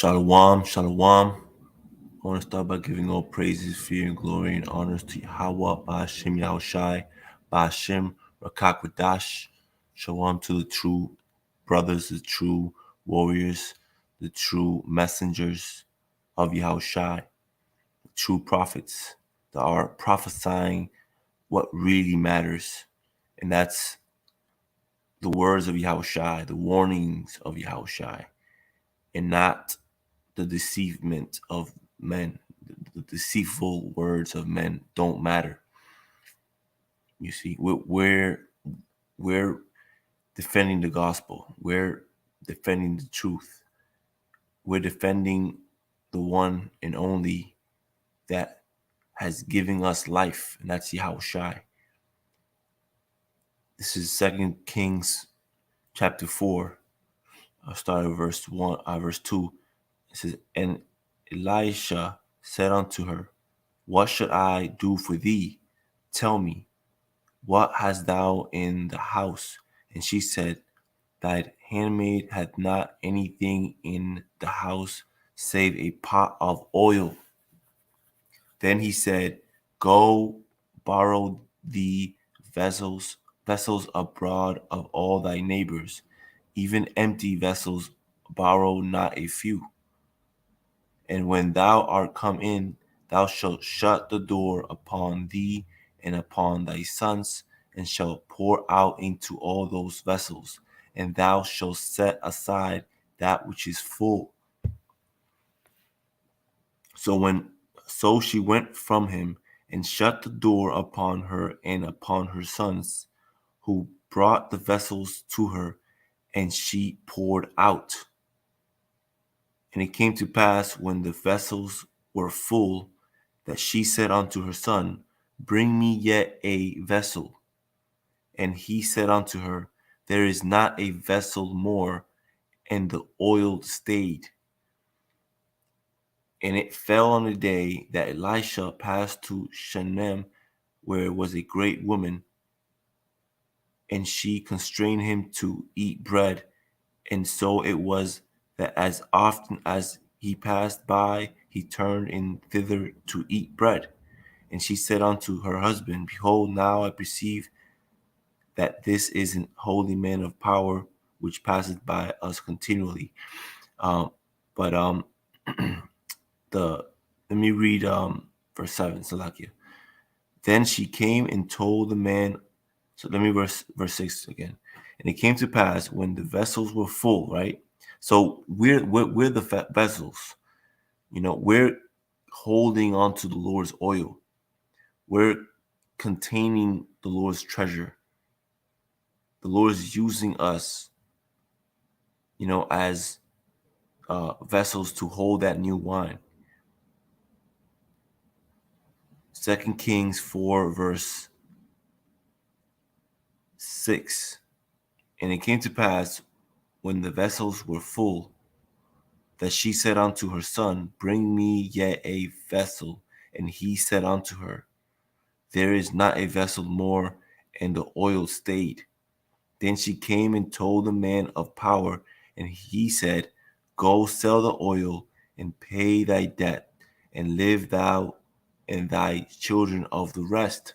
Shalom, shalom. I want to start by giving all praises, fear, and glory and honors to Yahweh, Ba'ashem Yahushai, Ba'ashem Rakakwadash. Shalom to the true brothers, the true warriors, the true messengers of Yahushai, the true prophets that are prophesying what really matters. And that's the words of Yahushai, the warnings of Yahushai, and not the deceivement of men. The deceitful words of men don't matter. You see, we're defending the gospel. We're defending the truth. We're defending the one and only that has given us life, and that's Yahushai. This is 2 Kings chapter 4. I'll start at verse 2. It says, "And Elisha said unto her, What should I do for thee? Tell me, what hast thou in the house? And she said, Thy handmaid hath not anything in the house save a pot of oil. Then he said, Go borrow thee vessels abroad of all thy neighbors, even empty vessels, borrow not a few. And when thou art come in, thou shalt shut the door upon thee and upon thy sons, and shalt pour out into all those vessels, and thou shalt set aside that which is full. So she went from him, and shut the door upon her and upon her sons, who brought the vessels to her, and she poured out. And it came to pass, when the vessels were full, that she said unto her son, Bring me yet a vessel. And he said unto her, There is not a vessel more. And the oil stayed. And it fell on the day that Elisha passed to Shunem, where was a great woman, and she constrained him to eat bread. And so it was, that as often as he passed by, he turned in thither to eat bread. And she said unto her husband, Behold, now I perceive that this is an holy man of power, which passeth by us continually. But let me read verse 7, Salakia. Then she came and told the man. So let me verse 6 again. And it came to pass, when the vessels were full, right? So we're the vessels. We're holding on to the Lord's oil. We're containing the Lord's treasure. The Lord is using us, as vessels to hold that new wine. 2 Kings 4, verse 6. And it came to pass, when the vessels were full, that she said unto her son, Bring me yet a vessel. And he said unto her, There is not a vessel more. And the oil stayed. Then she came and told the man of power, and he said, Go sell the oil, and pay thy debt, and live thou and thy children of the rest.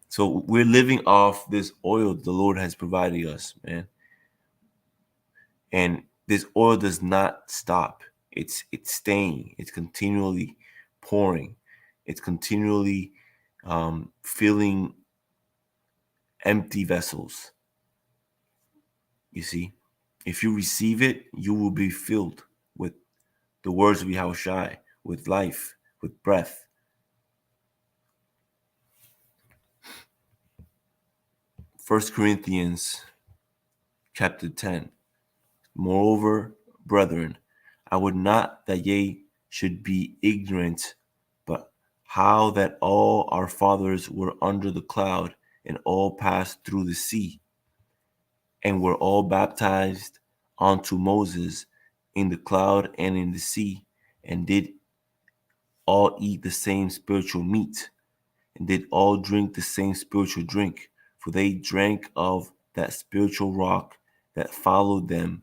So we're living off this oil the Lord has provided us, man. And this oil does not stop. It's staying. It's continually pouring. It's continually filling empty vessels. You see, if you receive it, you will be filled with the words of Yahushai, with life, with breath. 1 Corinthians chapter 10. Moreover, brethren, I would not that ye should be ignorant, but how that all our fathers were under the cloud, and all passed through the sea, and were all baptized unto Moses in the cloud and in the sea, and did all eat the same spiritual meat, and did all drink the same spiritual drink, for they drank of that spiritual rock that followed them,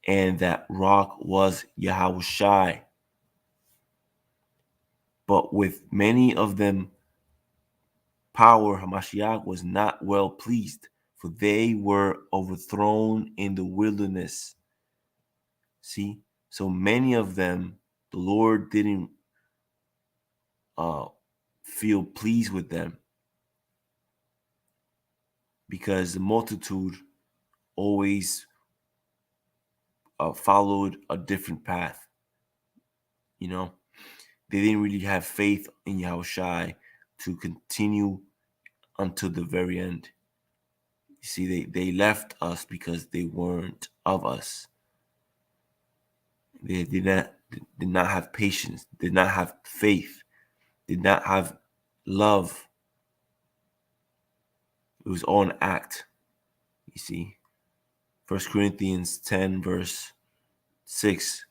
and that rock was Yahushai. But with many of them power, Hamashiach was not well pleased, for they were overthrown in the wilderness. See, so many of them, the Lord didn't uh, feel pleased with them because the multitude always followed a different path. You know, they didn't really have faith in Yahushai to continue until the very end. You see, they left us because they weren't of us. They did not have patience, did not have faith, did not have love. It was all an act. You see, 1 Corinthians 10 verse 6.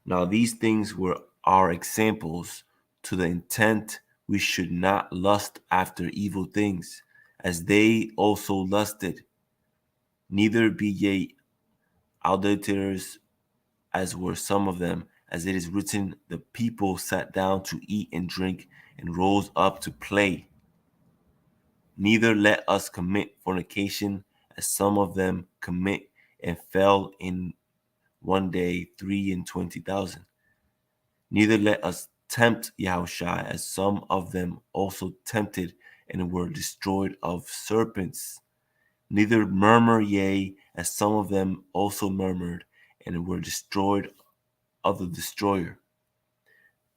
Now these things were our examples, to the intent we should not lust after evil things, as they also lusted. Neither be ye idolaters, as were some of them, as it is written, the people sat down to eat and drink, and rose up to play. Neither let us commit fornication, as some of them commit, and fell in one day 23,000. Neither let us tempt Yahushua, as some of them also tempted, and were destroyed of serpents. Neither murmur ye, as some of them also murmured, and were destroyed of the destroyer.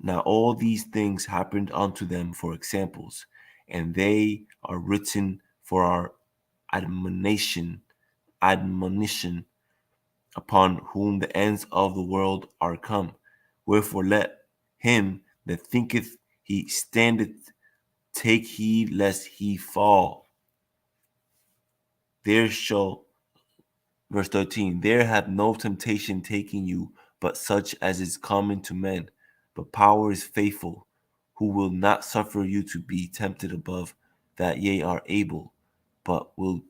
Now all these things happened unto them for examples, and they are written for our admonition, upon whom the ends of the world are come. Wherefore let him that thinketh he standeth take heed lest he fall. There shall, verse 13, there hath no temptation taken you, but such as is common to men. But power is faithful, who will not suffer you to be tempted above that ye are able, but will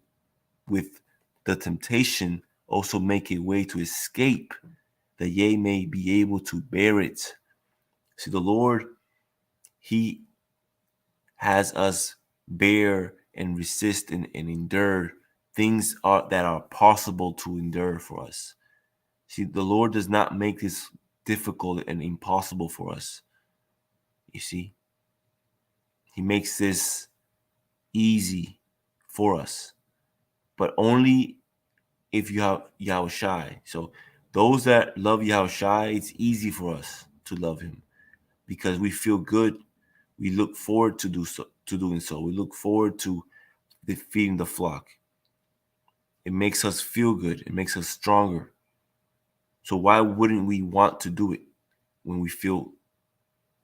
with the temptation also make a way to escape, that ye may be able to bear it. See, the Lord, He has us bear and resist and endure things that are possible to endure for us. See, the Lord does not make this difficult and impossible for us. You see, He makes this easy for us, but only if you have Yahushai. So those that love Yahushai, it's easy for us to love Him because we feel good. We look forward to doing so. We look forward to feeding the flock. It makes us feel good. It makes us stronger. So why wouldn't we want to do it when we feel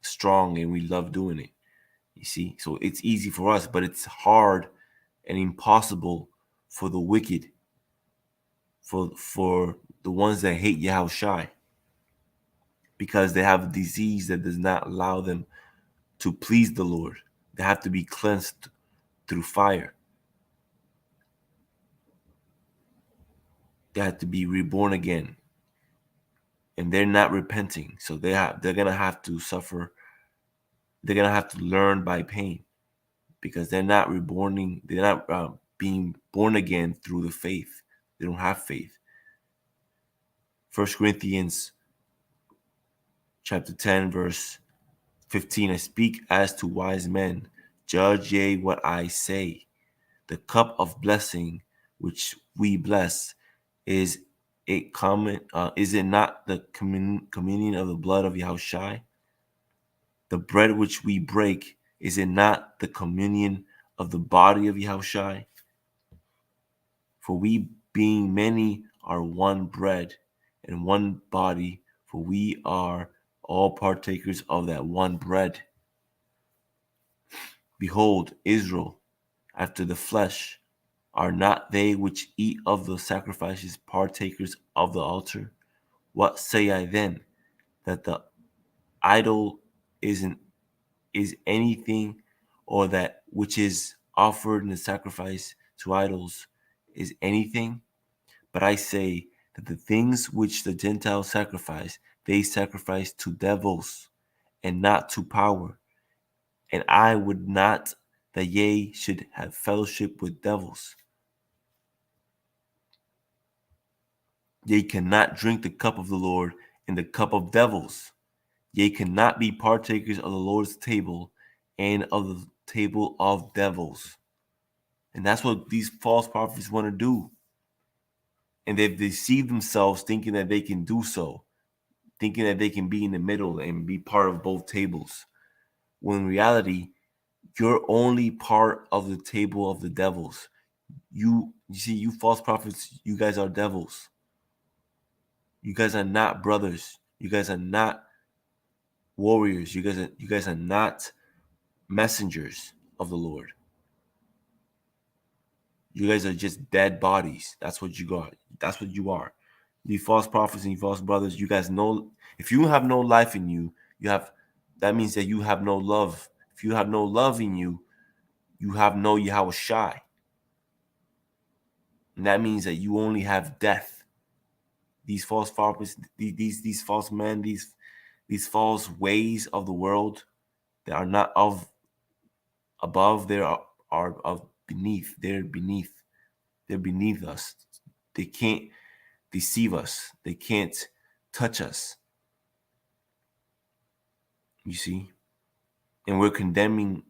strong and we love doing it? You see, so it's easy for us, but it's hard and impossible for the wicked, for the ones that hate Yahushai, because they have a disease that does not allow them to please the Lord. They have to be cleansed through fire. They have to be reborn again, and they're not repenting. So they're gonna have to suffer. They're gonna have to learn by pain because they're not reborning. They're not being born again through the faith. They don't have faith. 1 Corinthians chapter 10, verse 15. I speak as to wise men. Judge ye what I say. The cup of blessing which we bless, is it common? Is it not the communion of the blood of Yahushai? The bread which we break, is it not the communion of the body of Yahushai? For we, being many, are one bread and one body, for we are all partakers of that one bread. Behold, Israel, after the flesh, are not they which eat of the sacrifices partakers of the altar? What say I then? That the idol is anything, or that which is offered in the sacrifice to idols is anything? But I say that the things which the Gentiles sacrifice, they sacrifice to devils and not to power. And I would not that ye should have fellowship with devils. Ye cannot drink the cup of the Lord and the cup of devils. Ye cannot be partakers of the Lord's table and of the table of devils. And that's what these false prophets want to do. And they've deceived themselves thinking that they can do so, thinking that they can be in the middle and be part of both tables. When in reality, you're only part of the table of the devils. You see, you false prophets, you guys are devils. You guys are not brothers. You guys are not warriors. You guys are not messengers of the Lord. You guys are just dead bodies. That's what you got. That's what you are. You false prophets and you false brothers, you guys know if you have no life in you, that means that you have no love. If you have no love in you, you have no Yahushai. And that means that you only have death. These false prophets, these false men, these false ways of the world that are not of above, they are of beneath. They're beneath us. They can't deceive us. They can't touch us. You see? And we're condemning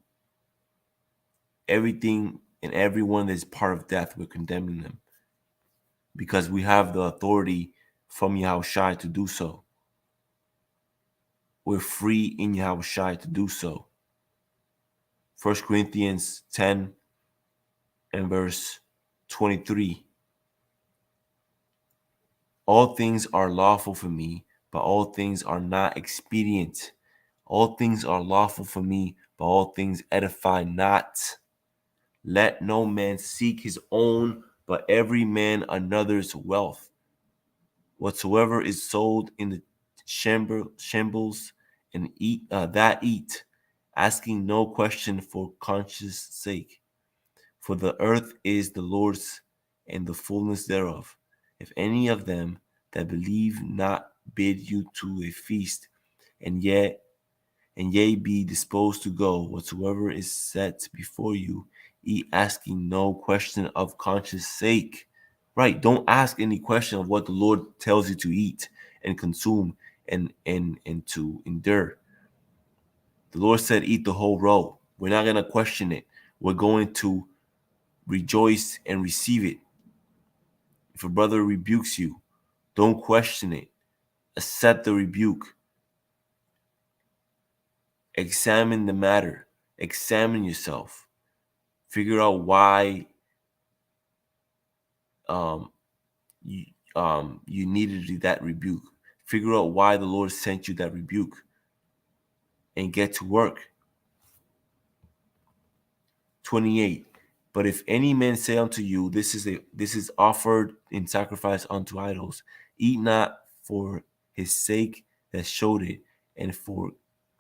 everything and everyone that's part of death. We're condemning them because we have the authority from Yahushai to do so. We're free in Yahushai to do so. 1 Corinthians 10 and verse 23. All things are lawful for me, but all things are not expedient. All things are lawful for me, but all things edify not. Let no man seek his own, but every man another's wealth. Whatsoever is sold in the shambles and eat, asking no question for conscience sake. For the earth is the Lord's and the fullness thereof. If any of them that believe not bid you to a feast, and ye be disposed to go, whatsoever is set before you, eat, asking no question of conscience sake. Right? Don't ask any question of what the Lord tells you to eat and consume and to endure. The Lord said, eat the whole roll. We're not gonna question it. We're going to rejoice and receive it. If a brother rebukes you, don't question it. Accept the rebuke. Examine the matter. Examine yourself. Figure out why you needed that rebuke. Figure out why the Lord sent you that rebuke, and get to work. 28. But if any man say unto you, this is offered in sacrifice unto idols, eat not for his sake that showed it, and for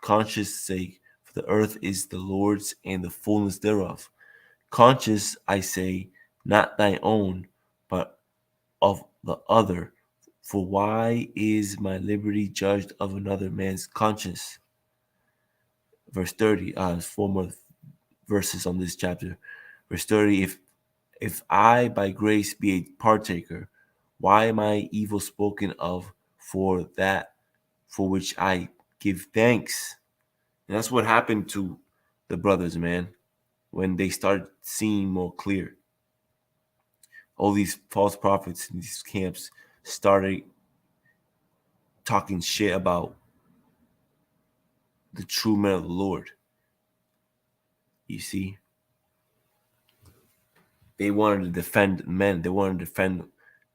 conscience sake, for the earth is the Lord's and the fullness thereof. Conscience, I say, not thine own, but of the other. For why is my liberty judged of another man's conscience? Verse 30, 4 more verses on this chapter. Verse 30, if I by grace be a partaker, why am I evil spoken of for that for which I give thanks? And that's what happened to the brothers, man, when they started seeing more clear. All these false prophets in these camps started talking shit about the true men of the Lord. You see? They wanted to defend men. They wanted to defend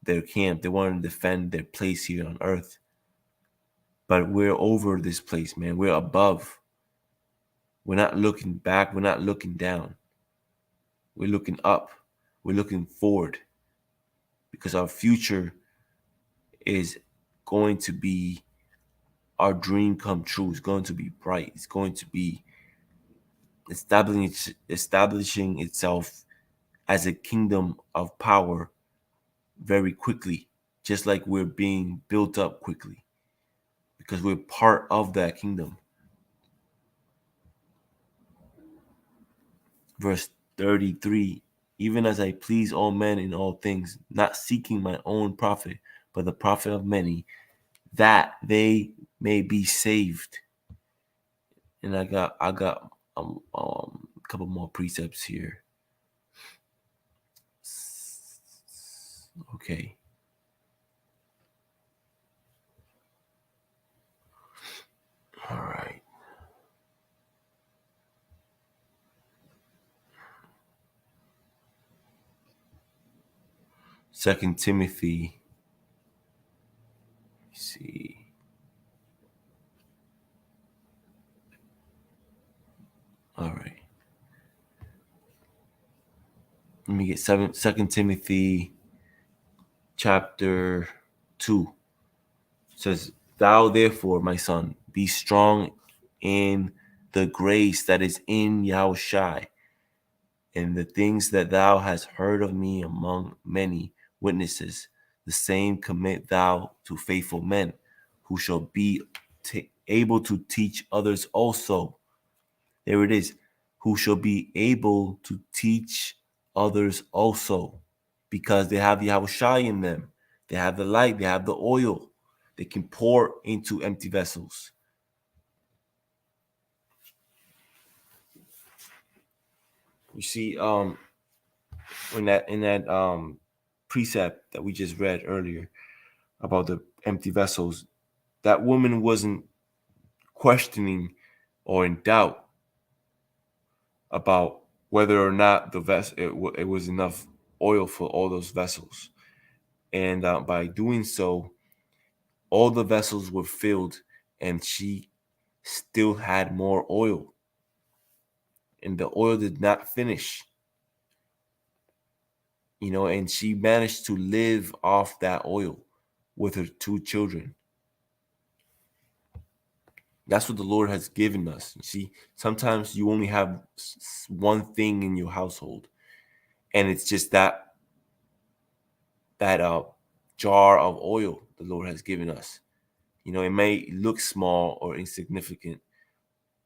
their camp. They wanted to defend their place here on earth. But we're over this place, man. We're above. We're not looking back. We're not looking down. We're looking up. We're looking forward. Because our future is going to be our dream come true. It's going to be bright. It's going to be establishing itself as a kingdom of power very quickly. just like we're being built up quickly because we're part of that kingdom. Verse 33, even as I please all men in all things, not seeking my own profit, but the profit of many, that they may be saved. And I got a couple more precepts here. Okay. All right. Second Timothy. Let's see. All right. Let me get Second Timothy chapter 2. It says, thou therefore, my son, be strong in the grace that is in Yahushai, and the things that thou hast heard of me among many witnesses, the same commit thou to faithful men, who shall be able to teach others also. There it is. Who shall be able to teach others also, because they have the Yahushai in them. They have the light. They have the oil. They can pour into empty vessels. You see, in that precept that we just read earlier about the empty vessels, that woman wasn't questioning or in doubt about whether or not the vessel it was enough oil for all those vessels, and by doing so, all the vessels were filled, and she still had more oil, and the oil did not finish. And she managed to live off that oil with her 2 children. That's what the Lord has given us. You see, sometimes you only have one thing in your household, and it's just that jar of oil the Lord has given us. It may look small or insignificant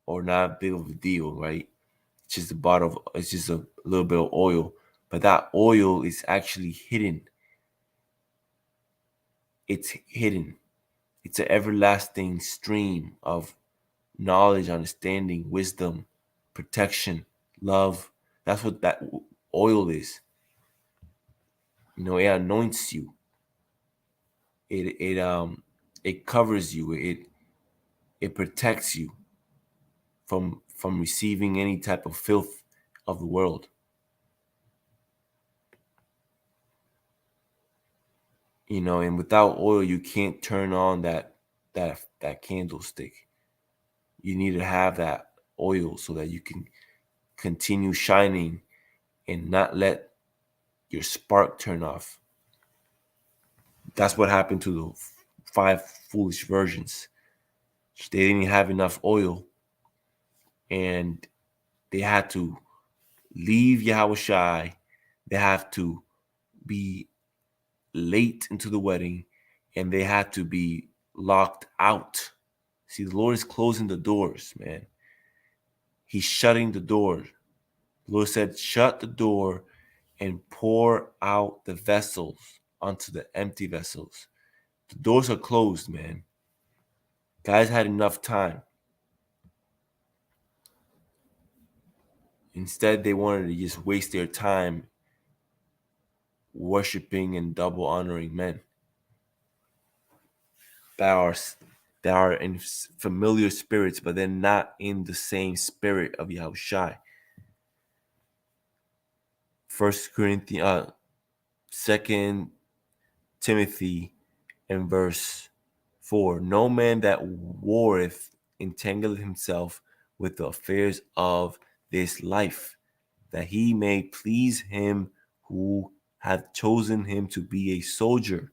or not big of a deal, right? It's just a little bit of oil, but that oil is actually hidden. It's hidden. It's an everlasting stream of knowledge, understanding, wisdom, protection, love. That's what that oil is. It anoints you. It covers you. It protects you from receiving any type of filth of the world. And without oil, you can't turn on that candlestick. You need to have that oil so that you can continue shining and not let your spark turn off. That's what happened to the 5 foolish virgins. They didn't have enough oil, and they had to leave Yahushai. They have to be late into the wedding, and they had to be locked out. See, the Lord is closing the doors, man. He's shutting the door. The Lord said, shut the door and pour out the vessels onto the empty vessels. The doors are closed, man. Guys had enough time. Instead, they wanted to just waste their time worshiping and double honoring men that are in familiar spirits, but they're not in the same spirit of Yahushai. 2 Timothy and verse 4. No man that warreth entangleth himself with the affairs of this life, that he may please him who hath chosen him to be a soldier.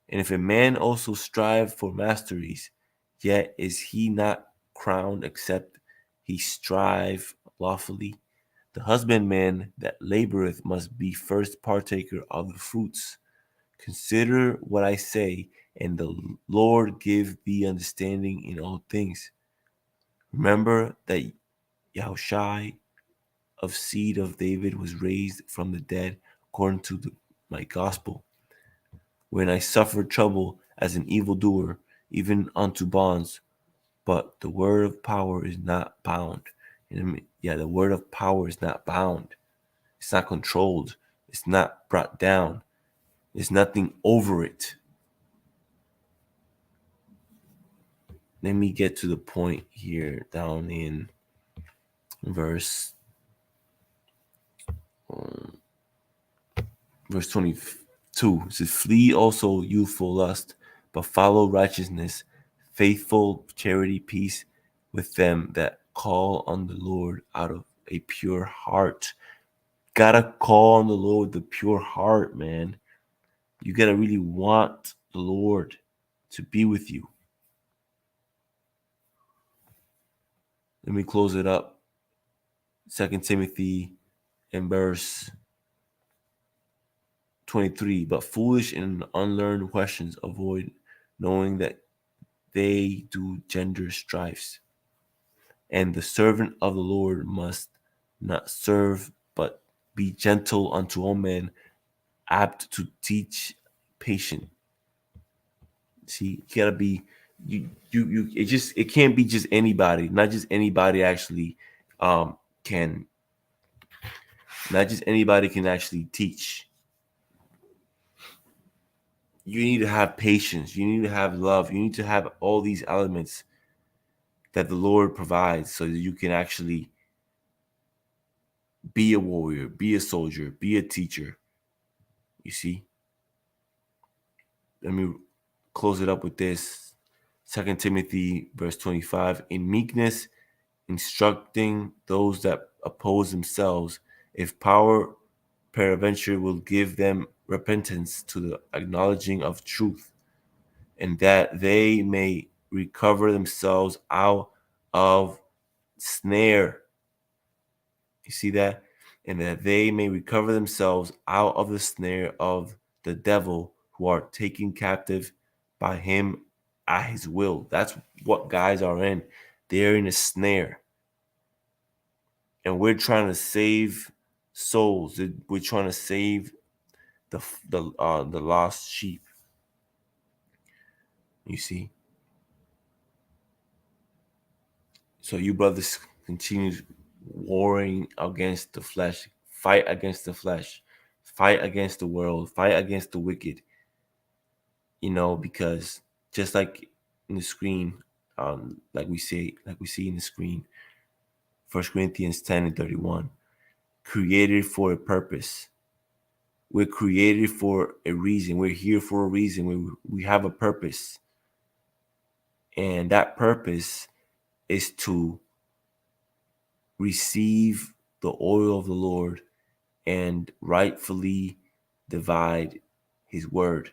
And if a man also strive for masteries, yet is he not crowned except he strive lawfully. The husbandman that laboreth must be first partaker of the fruits. Consider what I say, and the Lord give thee understanding in all things. Remember that Yahushai of seed of David was raised from the dead according to my gospel. When I suffered trouble as an evildoer, even unto bonds, but the word of power is not bound. The word of power is not bound. It's not controlled. It's not brought down. There's nothing over it. Let me get to the point here down in verse verse 22. It says, flee also youthful lust, but follow righteousness, faithful charity, peace with them that call on the Lord out of a pure heart. Gotta call on the Lord with a pure heart, man. You gotta really want the Lord to be with you. Let me close it up. 2 Timothy in verse 23. But foolish and unlearned questions avoid, knowing that they do gender strifes. And the servant of the Lord must not serve, but be gentle unto all men, apt to teach, patient. See, you gotta be it can't be just anybody, not just anybody actually can not just anybody can actually teach. You need to have patience, you need to have love, you need to have all these elements that the Lord provides so that you can actually be a warrior, be a soldier, be a teacher. You see? Let me close it up with this. 2 Timothy verse 25. In meekness, instructing those that oppose themselves, if power peradventure will give them repentance to the acknowledging of truth, and that they may recover themselves out of snare. You see that? And that they may recover themselves out of the snare of the devil, who are taken captive by him at his will. That's what guys are in. They're in a snare. And we're trying to save souls. We're trying to save the lost sheep. You see? So you brothers continue warring against the flesh. Fight against the flesh. Fight against the world. Fight against the wicked. Because just like in the screen, like we see in the screen, 1 Corinthians 10 and 31, created for a purpose. We're created for a reason. We're here for a reason. We have a purpose. And that purpose is to receive the oil of the Lord and rightfully divide his word.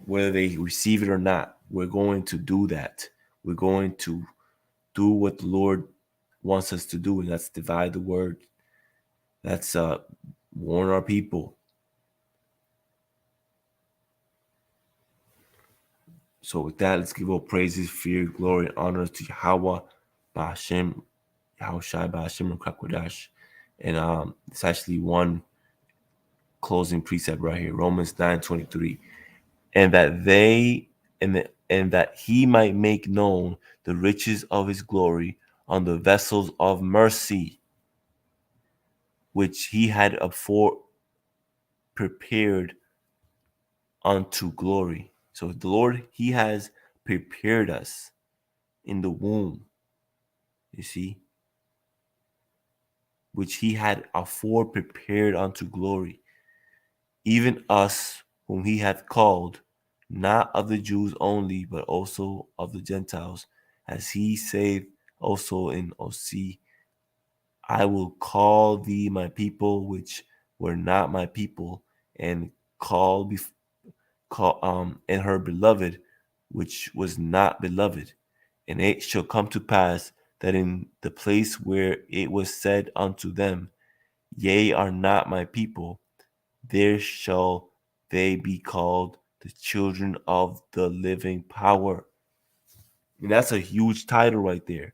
Whether they receive it or not, we're going to do that. We're going to do what the Lord wants us to do, and that's divide the word. That's warn our people. So with that, let's give all praises, fear, glory, and honor to Yahweh, Ba'ashem, Yahushai, Ba'ashem, and Kakwadash. And it's actually one closing precept right here, Romans 9:23. And that he might make known the riches of his glory on the vessels of mercy, which he had afore prepared unto glory. So the Lord, he has prepared us in the womb, you see, which he had afore prepared unto glory, even us whom he hath called, not of the Jews only, but also of the Gentiles, as he saith also in Osee, I will call thee my people, which were not my people, and and her beloved, which was not beloved. And it shall come to pass that in the place where it was said unto them, Ye are not my people, there shall they be called the children of the living power. And that's a huge title right there.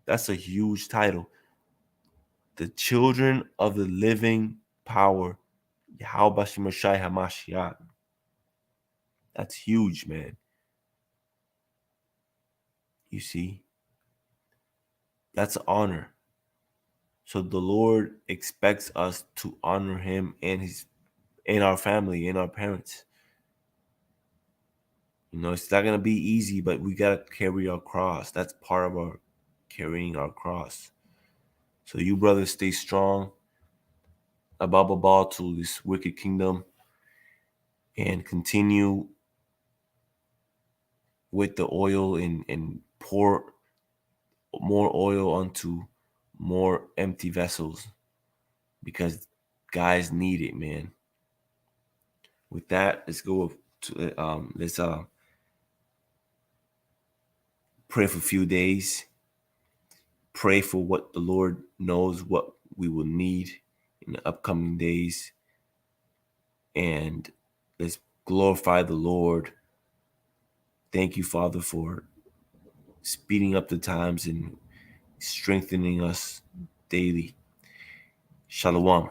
That's a huge title. The children of the living power. Yahweh Shemashai Hamashiach. That's huge, man. You see? That's an honor. So the Lord expects us to honor him and our family and our parents. It's not gonna be easy, but we gotta carry our cross. That's part of our carrying our cross. So you brothers stay strong. Ababa to this wicked kingdom and continue with the oil and pour more oil onto more empty vessels because guys need it, man. With that, let's go to let's pray for a few days. Pray for what the Lord knows what we will need in the upcoming days. And let's glorify the Lord. Thank you, Father, for speeding up the times and strengthening us daily. Shalom.